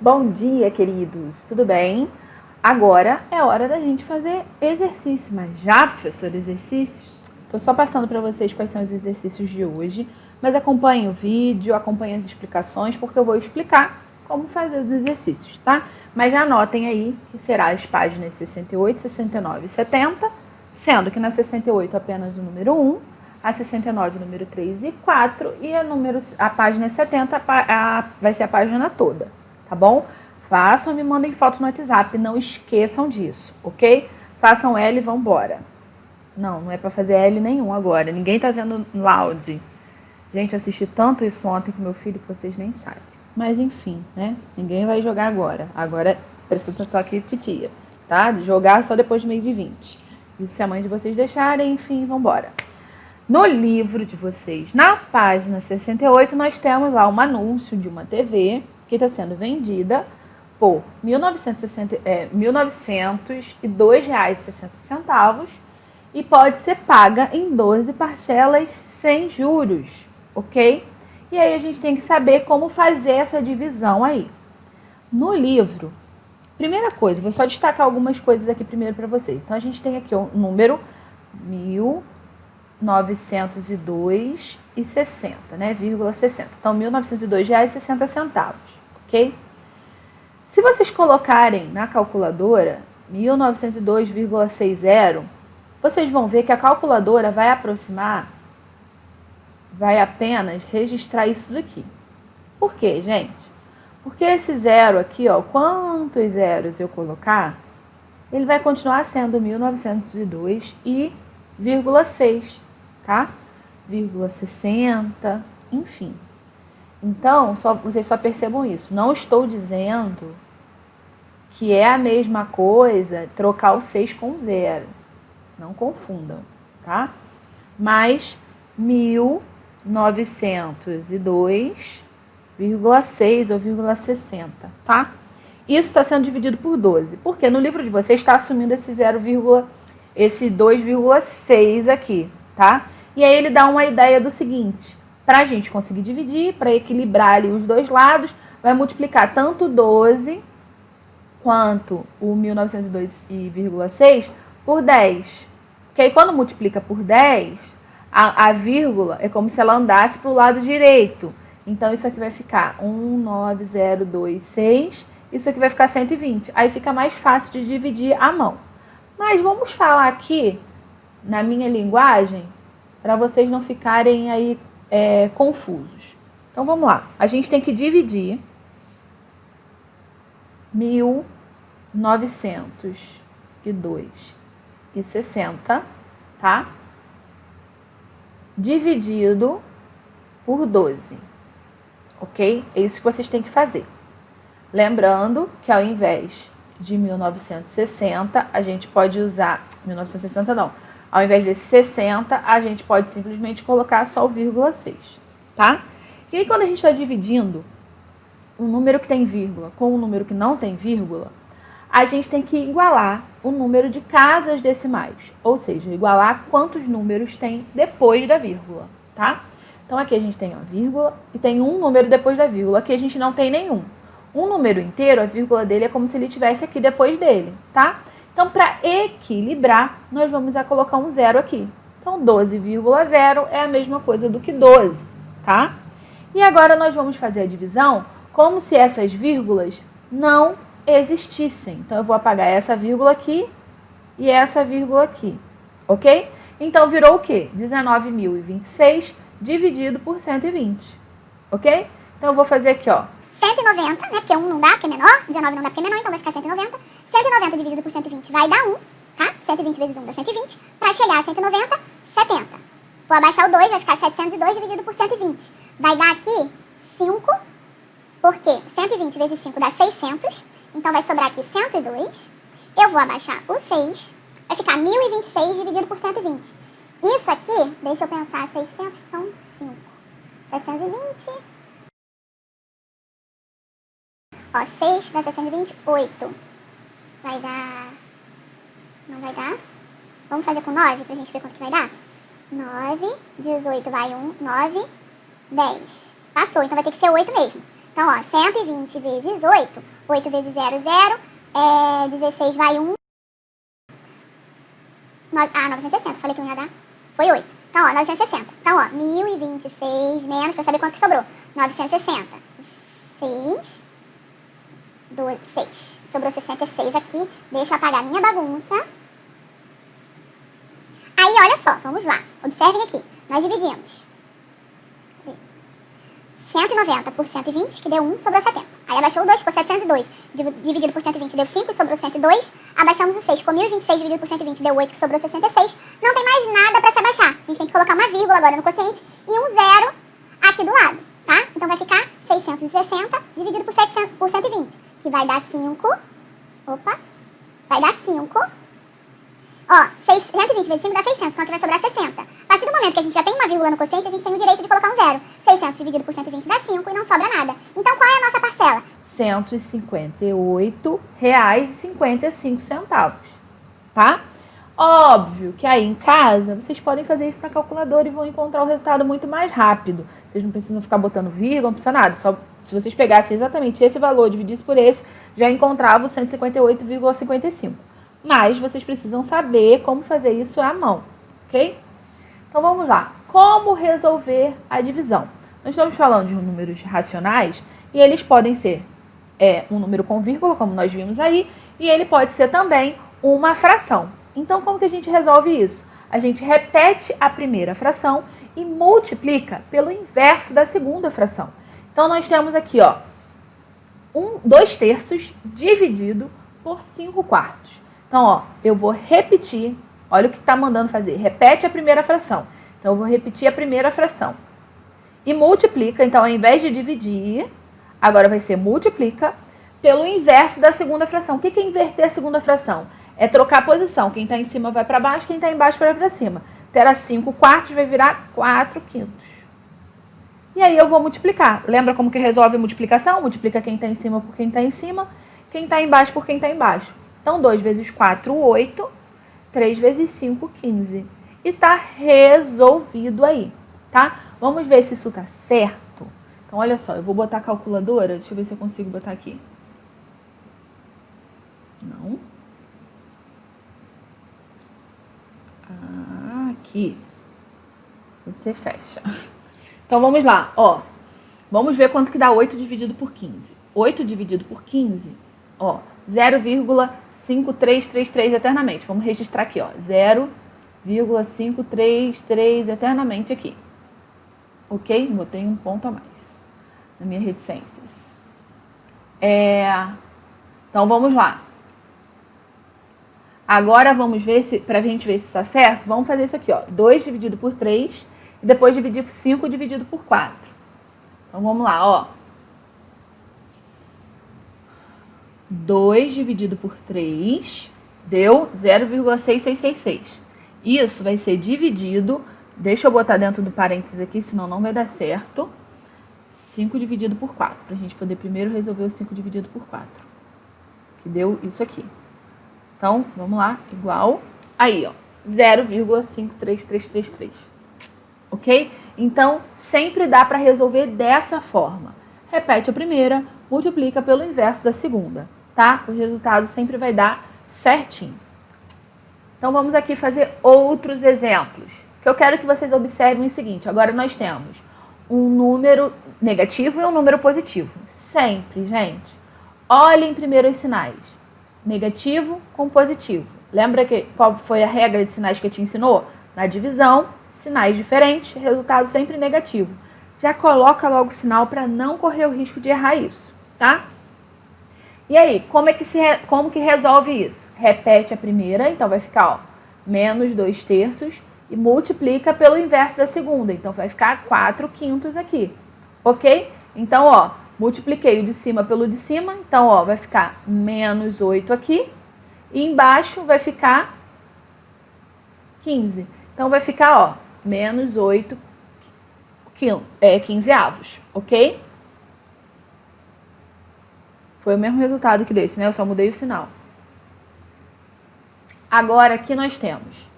Bom dia, queridos! Tudo bem? Agora é hora da gente fazer exercício. Mas já, professor, exercícios? Estou só passando para vocês quais são os exercícios de hoje, mas acompanhe o vídeo, acompanhe as explicações, porque eu vou explicar como fazer os exercícios, tá? Mas já anotem aí que será as páginas 68, 69 e 70, sendo que na 68 apenas o número 1, a 69 o número 3 e 4 e a página 70 vai ser a página toda. Tá bom? Façam, me mandem foto no WhatsApp, não esqueçam disso, ok? Façam L e vão embora. Não é para fazer L nenhum agora, ninguém tá vendo loud. Gente, eu assisti tanto isso ontem com meu filho que vocês nem sabem. Mas enfim, né? Ninguém vai jogar agora. Agora, presta atenção aqui, titia, tá? Jogar só depois de meio de 20. Isso se a mãe de vocês deixarem, enfim, vão embora. No livro de vocês, na página 68, nós temos lá um anúncio de uma TV que está sendo vendida por R$ 1.902,60 e pode ser paga em 12 parcelas sem juros, ok? E aí a gente tem que saber como fazer essa divisão aí. No livro, primeira coisa, vou só destacar algumas coisas aqui primeiro para vocês. Então a gente tem aqui o número 1.902,60, né? ,60. Então, R$ 1.902,60, ok? Se vocês colocarem na calculadora 1902,60, vocês vão ver que a calculadora vai apenas registrar isso daqui. Por quê, gente? Porque esse zero aqui, ó, quantos zeros eu colocar, ele vai continuar sendo 1902,6, tá? ,60, enfim. Então, vocês só percebam isso. Não estou dizendo que é a mesma coisa trocar o 6 com 0. Não confundam, tá? Mas 1902,6 ou 0,60, tá? Isso está sendo dividido por 12. Porque no livro de vocês está assumindo esse 2,6 aqui, tá? E aí ele dá uma ideia do seguinte: para a gente conseguir dividir, para equilibrar ali os dois lados, vai multiplicar tanto 12 quanto o 1902,6 por 10. Porque aí quando multiplica por 10, a vírgula é como se ela andasse para o lado direito. Então isso aqui vai ficar 19026, isso aqui vai ficar 120. Aí fica mais fácil de dividir à mão. Mas vamos falar aqui, na minha linguagem, para vocês não ficarem aí confusos. Então vamos lá. A gente tem que dividir 1902,60, tá? Dividido por 12, ok? É isso que vocês têm que fazer. Lembrando que ao invés de 1960, a gente pode usar... 1960 não. Ao invés desse 60, a gente pode simplesmente colocar só o 0,6, tá? E aí quando a gente está dividindo um número que tem vírgula com um número que não tem vírgula, a gente tem que igualar o número de casas decimais, ou seja, igualar quantos números tem depois da vírgula, tá? Então aqui a gente tem uma vírgula e tem um número depois da vírgula, aqui a gente não tem nenhum. Um número inteiro, a vírgula dele é como se ele estivesse aqui depois dele, tá? Então, para equilibrar, nós vamos colocar um zero aqui. Então, 12,0 é a mesma coisa do que 12, tá? E agora nós vamos fazer a divisão como se essas vírgulas não existissem. Então, eu vou apagar essa vírgula aqui e essa vírgula aqui, ok? Então, virou o quê? 19.026 dividido por 120, ok? Então, eu vou fazer aqui, ó. 190, né? Porque 1 não dá, porque é menor. 19 não dá, porque é menor, então vai ficar 190. 190 dividido por 120 vai dar 1, tá? 120 vezes 1 dá 120. Para chegar a 190, 70. Vou abaixar o 2, vai ficar 702 dividido por 120. Vai dar aqui 5, porque 120 vezes 5 dá 600. Então vai sobrar aqui 102. Eu vou abaixar o 6, vai ficar 1.026 dividido por 120. Isso aqui, deixa eu pensar, 600 são 5. 720... Ó, 6 dá 720, 8. Vai dar... Não vai dar. Vamos fazer com 9 pra gente ver quanto que vai dar? 9, 18 vai 1, 9, 10. Passou, então vai ter que ser 8 mesmo. Então, ó, 120 vezes 8. 8 vezes 0, 0. 16 vai 1. 960. Falei que não ia dar. Foi 8. Então, ó, 960. Então, ó, 1026 menos, pra saber quanto que sobrou. 960. 6. 6. Sobrou 66 aqui. Deixa eu apagar minha bagunça. Aí, olha só, vamos lá. Observem aqui. Nós dividimos 190 por 120, que deu 1, sobrou 70. Aí abaixou o 2, ficou 702. Dividido por 120 deu 5, sobrou 102. Abaixamos o 6, ficou 1026 dividido por 120 deu 8, que sobrou 66. Não tem mais nada para se abaixar. A gente tem que colocar uma vírgula agora no quociente e um zero aqui do lado, tá? Então vai ficar 660 dividido por 120, que vai dar 5. Opa, vai dar 5. Ó, 120 vezes 5 dá 600, só que vai sobrar 60. A partir do momento que a gente já tem uma vírgula no quociente, a gente tem o direito de colocar um zero. 600 dividido por 120 dá 5 e não sobra nada. Então, qual é a nossa parcela? R$ 158,55, tá? Óbvio que aí em casa, vocês podem fazer isso na calculadora e vão encontrar o resultado muito mais rápido. Vocês não precisam ficar botando vírgula, não precisa nada. Só se vocês pegassem exatamente esse valor, dividissem por esse, já encontrava o 158,55. Mas vocês precisam saber como fazer isso à mão, ok? Então vamos lá. Como resolver a divisão? Nós estamos falando de números racionais e eles podem ser um número com vírgula, como nós vimos aí, e ele pode ser também uma fração. Então como que a gente resolve isso? A gente repete a primeira fração e multiplica pelo inverso da segunda fração. Então nós temos aqui, ó, 2 terços dividido por 5 quartos. Então, ó, eu vou repetir, olha o que está mandando fazer, repete a primeira fração. Então, eu vou repetir a primeira fração. E multiplica, então, ao invés de dividir, agora vai ser multiplica pelo inverso da segunda fração. O que é inverter a segunda fração? É trocar a posição. Quem está em cima vai para baixo, quem está embaixo vai para cima. Então, era 5 quartos, vai virar 4 quintos. E aí eu vou multiplicar. Lembra como que resolve a multiplicação? Multiplica quem está em cima por quem está em cima, quem está embaixo por quem está embaixo. Então, 2 vezes 4, 8. 3 vezes 5, 15. E está resolvido aí, tá? Vamos ver se isso está certo. Então, olha só, eu vou botar a calculadora. Deixa eu ver se eu consigo botar aqui. Não. Aqui. Você fecha. Então, vamos lá, ó. Vamos ver quanto que dá 8 dividido por 15. 8 dividido por 15, ó, 0,5333 eternamente. Vamos registrar aqui, ó, 0,533 eternamente aqui. Ok? Botei um ponto a mais na minha reticências. Então, vamos lá. Agora, vamos ver se, pra gente ver se está certo, vamos fazer isso aqui, ó. 2 dividido por 3 e depois dividir por 5 dividido por 4. Então, vamos lá, ó. 2 dividido por 3 deu 0,6666. Isso vai ser dividido, deixa eu botar dentro do parênteses aqui, senão não vai dar certo. 5 dividido por 4, para a gente poder primeiro resolver o 5 dividido por 4. Que deu isso aqui. Então, vamos lá, igual. Aí, ó, 0,53333. Ok? Então, sempre dá para resolver dessa forma. Repete a primeira, multiplica pelo inverso da segunda, tá? O resultado sempre vai dar certinho. Então, vamos aqui fazer outros exemplos. Que eu quero que vocês observem o seguinte. Agora, nós temos um número negativo e um número positivo. Sempre, gente. Olhem primeiro os sinais. Negativo com positivo. Lembra qual foi a regra de sinais que eu te ensinou? Na divisão, sinais diferentes, resultado sempre negativo. Já coloca logo o sinal para não correr o risco de errar isso, tá? E aí, como que resolve isso? Repete a primeira, então vai ficar, ó, menos 2 terços e multiplica pelo inverso da segunda. Então vai ficar 4 quintos aqui, ok? Então, ó, multipliquei o de cima pelo de cima, então, ó, vai ficar menos 8 aqui e embaixo vai ficar 15. Então vai ficar, ó, menos 8 quinzeavos, ok? Foi o mesmo resultado que desse, né? Eu só mudei o sinal. Agora, aqui nós temos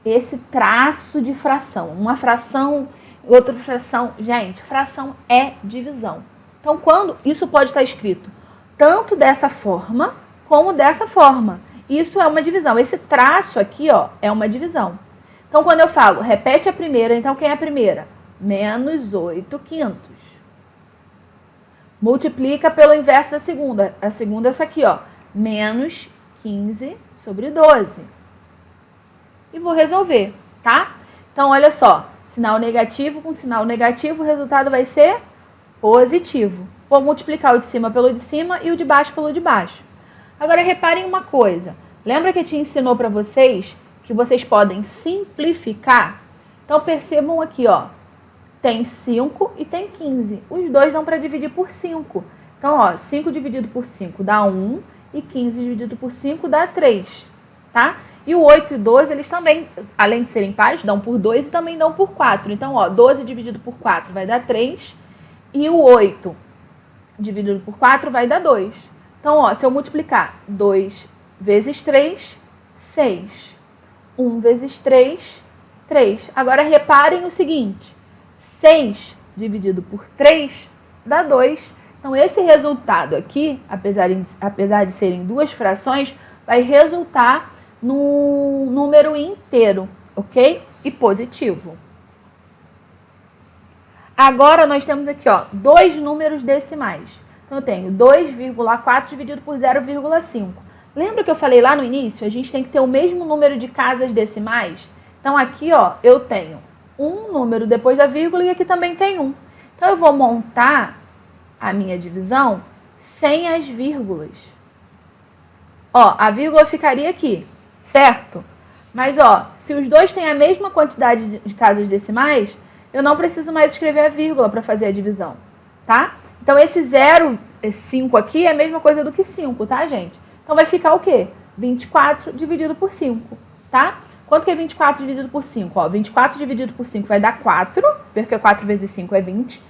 esse traço de fração. Uma fração, outra fração. Gente, fração é divisão. Então, quando isso pode estar escrito tanto dessa forma como dessa forma. Isso é uma divisão. Esse traço aqui, ó, é uma divisão. Então, quando eu falo, repete a primeira, então quem é a primeira? Menos 8 quintos. Multiplica pelo inverso da segunda. A segunda é essa aqui, ó. Menos 15 sobre 12. E vou resolver, tá? Então, olha só. Sinal negativo com sinal negativo, o resultado vai ser positivo. Vou multiplicar o de cima pelo de cima e o de baixo pelo de baixo. Agora, reparem uma coisa. Lembra que eu te ensinou para vocês que vocês podem simplificar? Então, percebam aqui, ó. Tem 5 e tem 15. Os dois dão para dividir por 5. Então, ó, 5 dividido por 5 dá 1 e 15 dividido por 5 dá 3, tá? E o 8 e 12, eles também, além de serem pares, dão por 2 e também dão por 4. Então, ó, 12 dividido por 4 vai dar 3 e o 8 dividido por 4 vai dar 2. Então, ó, se eu multiplicar 2 vezes 3, 6. 1 vezes 3, 3. Agora, reparem o seguinte. 6 dividido por 3 dá 2. Então, esse resultado aqui, apesar de serem duas frações, vai resultar num número inteiro, ok? E positivo. Agora, nós temos aqui, ó, dois números decimais. Então, eu tenho 2,4 dividido por 0,5. Lembra que eu falei lá no início? A gente tem que ter o mesmo número de casas decimais? Então, aqui, ó, eu tenho um número depois da vírgula e aqui também tem um. Então, eu vou montar a minha divisão sem as vírgulas. Ó, a vírgula ficaria aqui, certo? Mas, ó, se os dois têm a mesma quantidade de casas decimais, eu não preciso mais escrever a vírgula para fazer a divisão, tá? Então, esse 0,5 aqui é a mesma coisa do que 5, tá, gente? Então, vai ficar o quê? 24 dividido por 5, tá? Quanto que é 24 dividido por 5? Ó, 24 dividido por 5 vai dar 4, porque 4 vezes 5 é 20.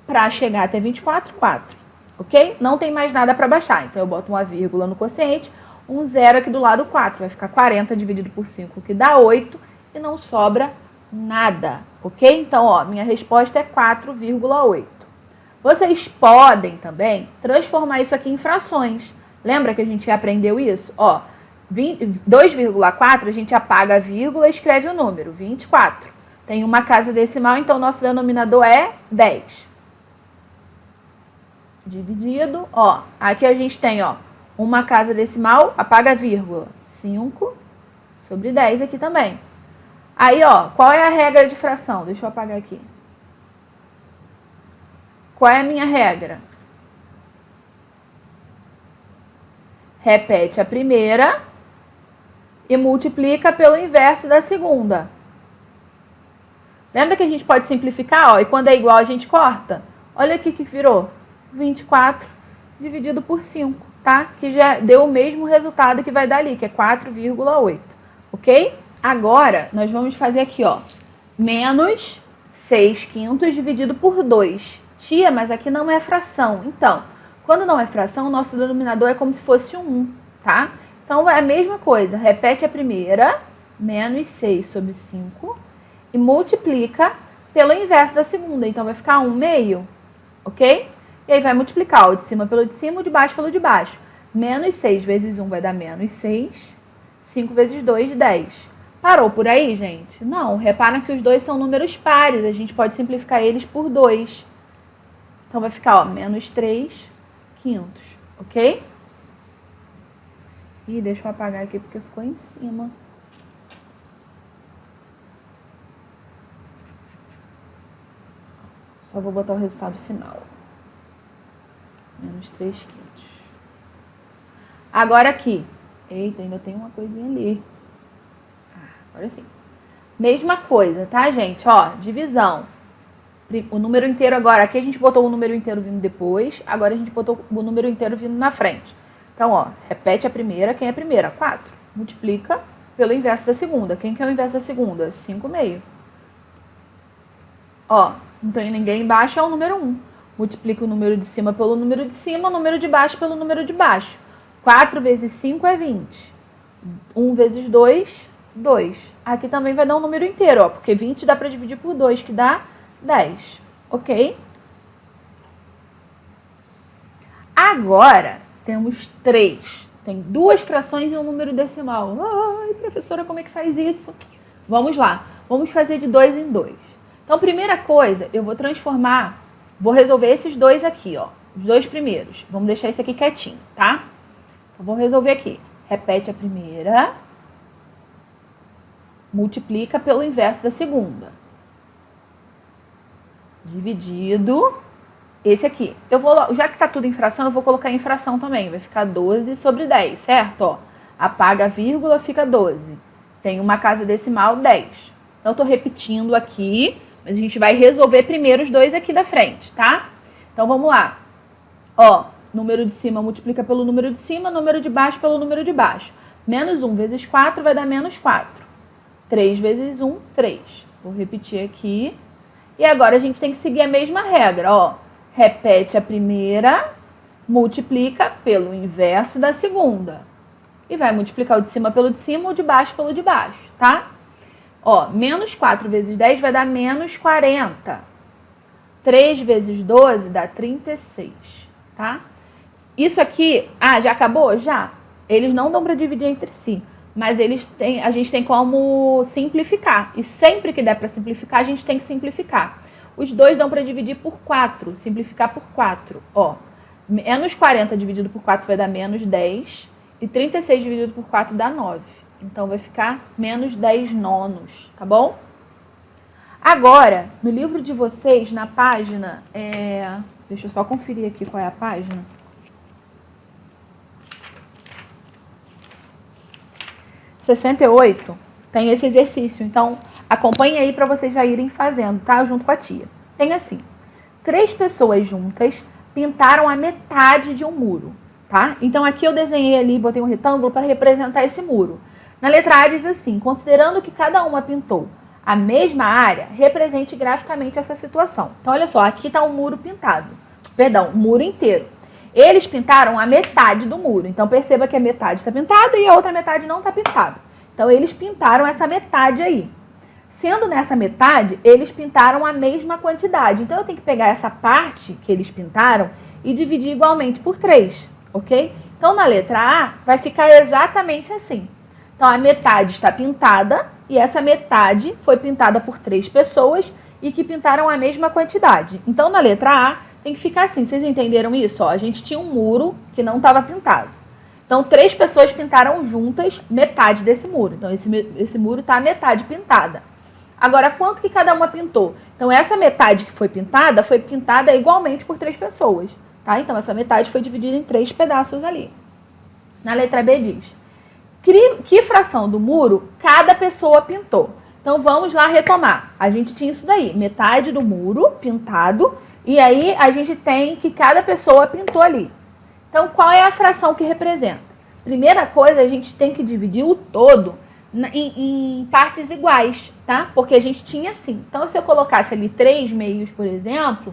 Para chegar até 24, 4. Ok? Não tem mais nada para baixar. Então, eu boto uma vírgula no quociente, um 0 aqui do lado 4. Vai ficar 40 dividido por 5, que dá 8. E não sobra nada. Ok? Então, ó, minha resposta é 4,8. Vocês podem também transformar isso aqui em frações. Lembra que a gente aprendeu isso? Ó, 2,4 a gente apaga a vírgula e escreve o número, 24. Tem uma casa decimal, então o nosso denominador é 10. Dividido, ó, aqui a gente tem, ó, uma casa decimal, apaga a vírgula, 5 sobre 10 aqui também. Aí, ó, qual é a regra de fração? Deixa eu apagar aqui. Qual é a minha regra? Repete a primeira e multiplica pelo inverso da segunda. Lembra que a gente pode simplificar, ó, e quando é igual a gente corta? Olha aqui que virou 24 dividido por 5, tá? Que já deu o mesmo resultado que vai dar ali, que é 4,8, ok? Agora, nós vamos fazer aqui, ó, menos 6 quintos dividido por 2. Tia, mas aqui não é fração. Então, quando não é fração, o nosso denominador é como se fosse um 1, tá? Então, é a mesma coisa. Repete a primeira, menos 6 sobre 5, e multiplica pelo inverso da segunda. Então, vai ficar 1 meio, ok? E aí, vai multiplicar o de cima pelo de cima, o de baixo pelo de baixo. Menos 6 vezes 1 vai dar menos 6. 5 vezes 2, 10. Parou por aí, gente? Não. Repara que os dois são números pares. A gente pode simplificar eles por 2. Então, vai ficar, ó, menos 3 quintos, ok? Ih, deixa eu apagar aqui porque ficou em cima. Só vou botar o resultado final. Menos 3 quintos. Agora aqui. Eita, ainda tem uma coisinha ali. Agora sim. Mesma coisa, tá, gente? Ó, divisão. O número inteiro agora. Aqui a gente botou o número inteiro vindo depois. Agora a gente botou o número inteiro vindo na frente. Então, ó, repete a primeira. Quem é a primeira? 4. Multiplica pelo inverso da segunda. Quem que é o inverso da segunda? 5 meio. Ó, não tem ninguém embaixo, é o número 1. Multiplica o número de cima pelo número de cima, o número de baixo pelo número de baixo. 4 vezes 5 é 20. 1 vezes 2, 2. Aqui também vai dar um número inteiro, ó, porque 20 dá para dividir por 2, que dá 10. Ok? Agora, temos 3. Tem 2 frações e um número decimal. Ai, professora, como é que faz isso? Vamos lá. Vamos fazer de 2 em 2. Então, primeira coisa, eu vou transformar, vou resolver esses 2 aqui, ó. Os 2 primeiros. Vamos deixar esse aqui quietinho, tá? Então, vou resolver aqui. Repete a primeira. Multiplica pelo inverso da segunda. Dividido. Esse aqui. Eu vou, já que está tudo em fração, eu vou colocar em fração também. Vai ficar 12 sobre 10, certo? Ó, apaga a vírgula, fica 12. Tem uma casa decimal, 10. Então, eu estou repetindo aqui, mas a gente vai resolver primeiro os 2 aqui da frente, tá? Então, vamos lá. Ó, número de cima multiplica pelo número de cima, número de baixo pelo número de baixo. Menos 1 vezes 4 vai dar menos 4. 3 vezes 1, 3. Vou repetir aqui. E agora a gente tem que seguir a mesma regra, ó. Repete a primeira, multiplica pelo inverso da segunda. E vai multiplicar o de cima pelo de cima, o de baixo pelo de baixo, tá? Ó, menos 4 vezes 10 vai dar menos 40. 3 vezes 12 dá 36, tá? Isso aqui, já acabou? Já. Eles não dão para dividir entre si, mas a gente tem como simplificar. E sempre que der para simplificar, a gente tem que simplificar. Os 2 dão para dividir por 4, simplificar por 4. Ó, menos 40 dividido por 4 vai dar menos 10. E 36 dividido por 4 dá 9. Então, vai ficar menos 10 nonos, tá bom? Agora, no livro de vocês, na página... Deixa eu só conferir aqui qual é a página. 68, tem esse exercício. Então, acompanhe aí para vocês já irem fazendo, tá? Junto com a tia. Tem assim, 3 pessoas juntas pintaram a metade de um muro, tá? Então, aqui eu desenhei ali, botei um retângulo para representar esse muro. Na letra A diz assim, considerando que cada uma pintou a mesma área, represente graficamente essa situação. Então, olha só, aqui está um muro pintado. Perdão, um muro inteiro. Eles pintaram a metade do muro. Então, perceba que a metade está pintada e a outra metade não está pintada. Então, eles pintaram essa metade aí. Sendo nessa metade, eles pintaram a mesma quantidade. Então, eu tenho que pegar essa parte que eles pintaram e dividir igualmente por 3, ok? Então, na letra A, vai ficar exatamente assim. Então, a metade está pintada e essa metade foi pintada por 3 pessoas e que pintaram a mesma quantidade. Então, na letra A, tem que ficar assim. Vocês entenderam isso? Ó, a gente tinha um muro que não estava pintado. Então, 3 pessoas pintaram juntas metade desse muro. Então, esse muro está a metade pintada. Agora, quanto que cada uma pintou? Então, essa metade que foi pintada igualmente por 3 pessoas. Tá? Então, essa metade foi dividida em 3 pedaços ali. Na letra B diz, que fração do muro cada pessoa pintou? Então, vamos lá retomar. A gente tinha isso daí, metade do muro pintado, e aí a gente tem que cada pessoa pintou ali. Então, qual é a fração que representa? Primeira coisa, a gente tem que dividir o todo em partes iguais, tá? Porque a gente tinha assim. Então, se eu colocasse ali 3 meios, por exemplo,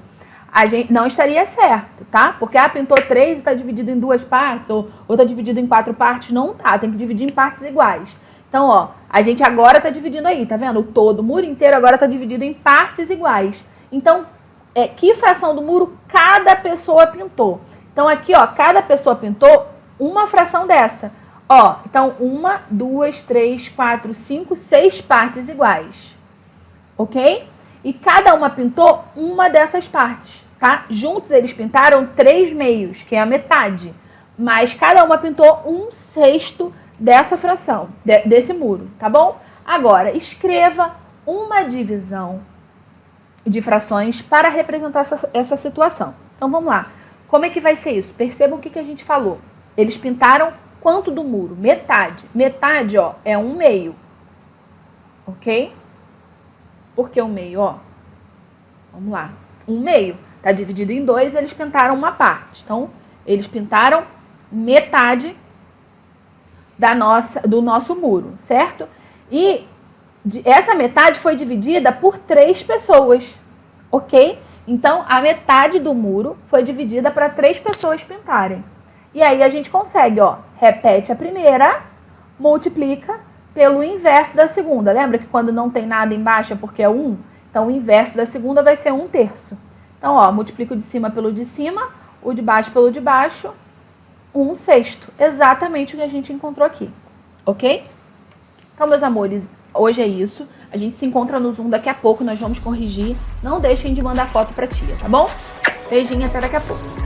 a gente não estaria certo, tá? Porque pintou 3 e está dividido em 2 partes, ou está dividido em 4 partes, não tá. Tem que dividir em partes iguais. Então, ó, a gente agora está dividindo aí, tá vendo? O todo, o muro inteiro agora está dividido em partes iguais. Então, que fração do muro cada pessoa pintou? Então, aqui, ó, cada pessoa pintou uma fração dessa. Ó, então, 1, 2, 3, 4, 5, 6 partes iguais. Ok? E cada uma pintou uma dessas partes, tá? Juntos eles pintaram 3 meios, que é a metade. Mas cada uma pintou 1/6 dessa fração, desse muro, tá bom? Agora, escreva uma divisão de frações para representar essa situação. Então, vamos lá. Como é que vai ser isso? Percebam o que a gente falou. Eles pintaram quanto do muro? Metade. Metade, ó, é 1 meio. Ok? Por que 1 meio, ó? Vamos lá. 1 meio. Está dividido em 2, eles pintaram uma parte. Então, eles pintaram metade do nosso muro, certo? E essa metade foi dividida por 3 pessoas, ok? Então, a metade do muro foi dividida para 3 pessoas pintarem. E aí a gente consegue, ó, repete a primeira, multiplica pelo inverso da segunda. Lembra que quando não tem nada embaixo é porque é 1? Então, o inverso da segunda vai ser 1/3. Então, ó, multiplica o de cima pelo de cima, o de baixo pelo de baixo, 1/6. Exatamente o que a gente encontrou aqui, ok? Então, meus amores, hoje é isso. A gente se encontra no Zoom daqui a pouco, nós vamos corrigir. Não deixem de mandar foto pra tia, tá bom? Beijinho, até daqui a pouco.